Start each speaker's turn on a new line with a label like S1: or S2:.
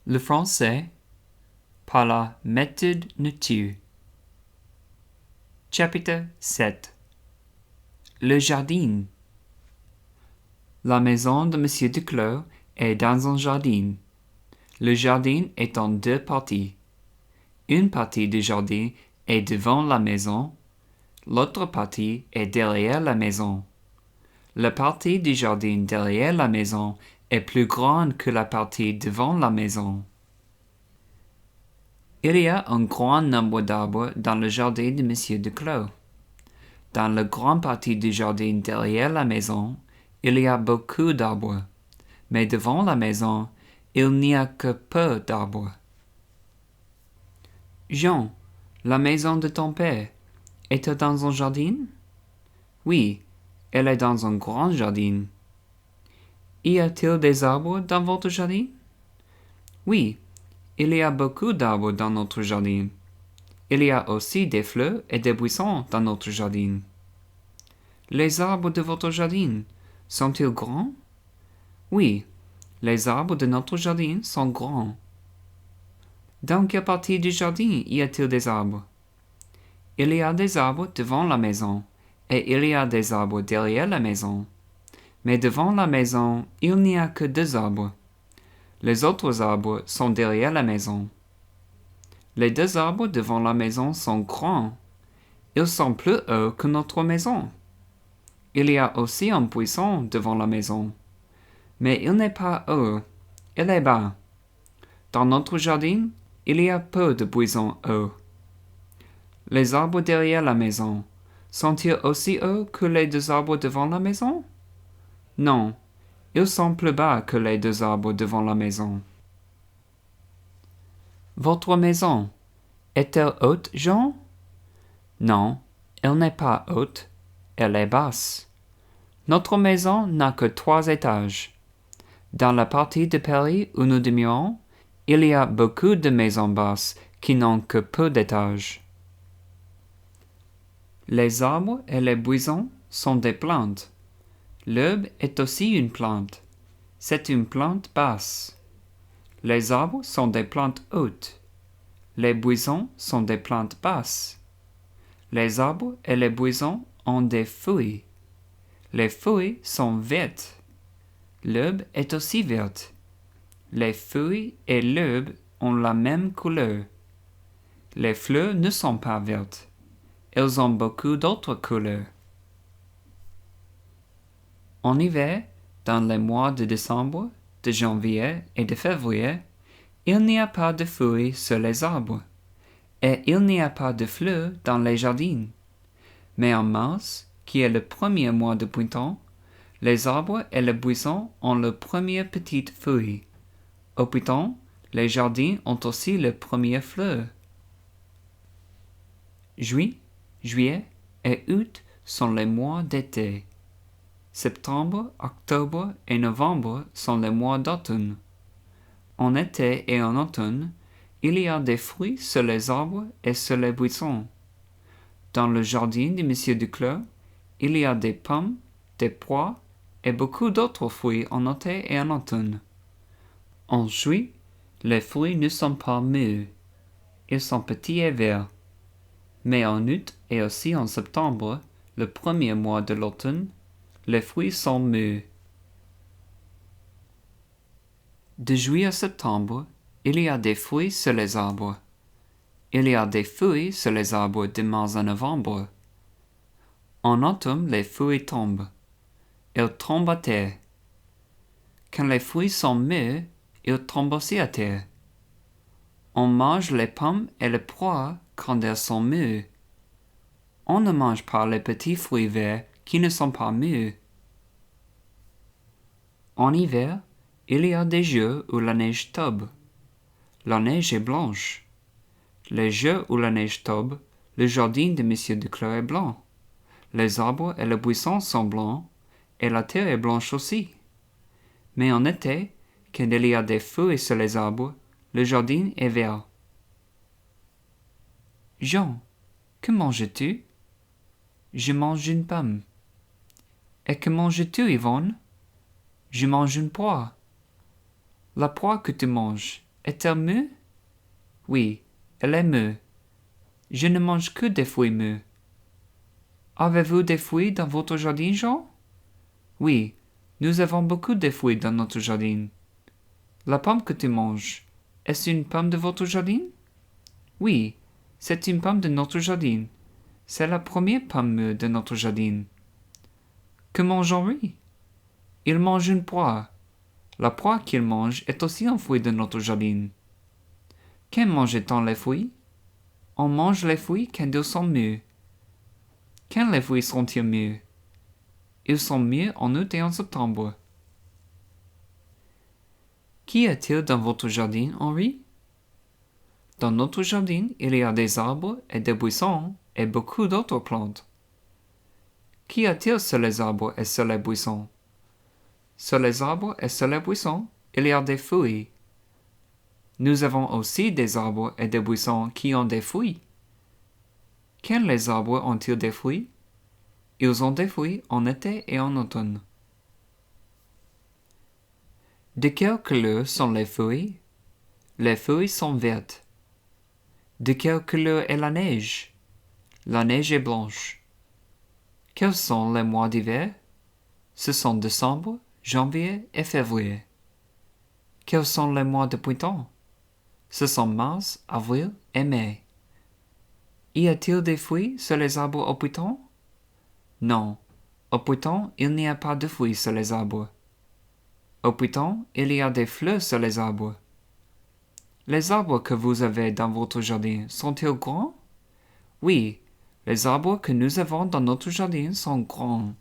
S1: Le français par la méthode nature. Chapitre 7. Le jardin. La maison de M. Duclos est dans un jardin. Le jardin est en deux parties. Une partie du jardin est devant la maison, l'autre partie est derrière la maison. La partie du jardin derrière la maison est plus grande que la partie devant la maison. Il y a un grand nombre d'arbres dans le jardin de M. Duclos. Dans la grande partie du jardin derrière la maison, il y a beaucoup d'arbres, mais devant la maison, il n'y a que peu d'arbres. Jean, la maison de ton père, est-elle dans un jardin? Oui, elle est dans un grand jardin. Y a-t-il des arbres dans votre jardin? Oui, il y a beaucoup d'arbres dans notre jardin. Il y a aussi des fleurs et des buissons dans notre jardin. Les arbres de votre jardin sont-ils grands? Oui, les arbres de notre jardin sont grands. Dans quelle partie du jardin y a-t-il des arbres? Il y a des arbres devant la maison, et il y a des arbres derrière la maison. Mais devant la maison, il n'y a que 2 arbres. Les autres arbres sont derrière la maison. Les 2 arbres devant la maison sont grands. Ils sont plus hauts que notre maison. Il y a aussi un buisson devant la maison. Mais il n'est pas haut, il est bas. Dans notre jardin, il y a peu de buissons hauts. Les arbres derrière la maison, sont-ils aussi hauts que les 2 arbres devant la maison? Non, ils sont plus bas que les 2 arbres devant la maison. Votre maison est-elle haute, Jean? Non, elle n'est pas haute, elle est basse. Notre maison n'a que 3 étages. Dans la partie de Paris où nous demeurons, il y a beaucoup de maisons basses qui n'ont que peu d'étages. Les arbres et les buissons sont des plantes. L'herbe est aussi une plante. C'est une plante basse. Les arbres sont des plantes hautes. Les buissons sont des plantes basses. Les arbres et les buissons ont des feuilles. Les feuilles sont vertes. L'herbe est aussi verte. Les feuilles et l'herbe ont la même couleur. Les fleurs ne sont pas vertes. Elles ont beaucoup d'autres couleurs. En hiver, dans les mois de décembre, de janvier et de février, il n'y a pas de feuilles sur les arbres, et il n'y a pas de fleurs dans les jardins. Mais en mars, qui est le premier mois de printemps, les arbres et les buissons ont leurs premières petites feuilles. Au printemps, les jardins ont aussi leurs premières fleurs. Juillet et août sont les mois d'été. Septembre, octobre et novembre sont les mois d'automne. En été et en automne, il y a des fruits sur les arbres et sur les buissons. Dans le jardin de M. Duclos, il y a des pommes, des pois et beaucoup d'autres fruits en été et en automne. En juillet, les fruits ne sont pas mûrs. Ils sont petits et verts. Mais en août et aussi en septembre, le premier mois de l'automne, les fruits sont mûrs. De juillet à septembre, il y a des fruits sur les arbres. Il y a des feuilles sur les arbres de mars à novembre. En automne, les feuilles tombent. Elles tombent à terre. Quand les fruits sont mûrs, ils tombent aussi à terre. On mange les pommes et les pois quand elles sont mûres. On ne mange pas les petits fruits verts qui ne sont pas mûrs. En hiver, il y a des jours où la neige tombe. La neige est blanche. Les jours où la neige tombe, le jardin de M. Duclos est blanc. Les arbres et les buissons sont blancs, et la terre est blanche aussi. Mais en été, quand il y a des feuilles sur les arbres, le jardin est vert. Jean, que manges-tu? Je mange une pomme. Et que manges-tu, Yvonne? Je mange une poire. La poire que tu manges, Est-elle mûre? Oui, elle est mûre. Je ne mange que des fruits mûrs. Avez-vous des fruits dans votre jardin, Jean? Oui, nous avons beaucoup de fruits dans notre jardin. La pomme que tu manges, est-ce une pomme de votre jardin? Oui, c'est une pomme de notre jardin. C'est la première pomme mûre de notre jardin. Que mange Henri? Il mange une poire. La poire qu'il mange est aussi un fruit de notre jardin. Quand mange-t-on les fruits? On mange les fruits quand ils sont mûrs. Quand les fruits sont-ils mûrs? Ils sont mûrs en août et en septembre. Qu'y a-t-il dans votre jardin, Henri? Dans notre jardin, il y a des arbres et des buissons et beaucoup d'autres plantes. Qu'y a-t-il sur les arbres et sur les buissons? Sur les arbres et sur les buissons, il y a des fruits. Nous avons aussi des arbres et des buissons qui ont des fruits. Quand les arbres ont-ils des fruits? Ils ont des fruits en été et en automne. De quelle couleur sont les feuilles? Les feuilles sont vertes. De quelle couleur est la neige? La neige est blanche. Quels sont les mois d'hiver? Ce sont décembre, janvier et février. Quels sont les mois de printemps? Ce sont mars, avril et mai. Y a-t-il des fruits sur les arbres au printemps? Non. Au printemps, il n'y a pas de fruits sur les arbres. Au printemps, il y a des fleurs sur les arbres. Les arbres que vous avez dans votre jardin sont-ils grands? Oui, les arbres que nous avons dans notre jardin sont grands.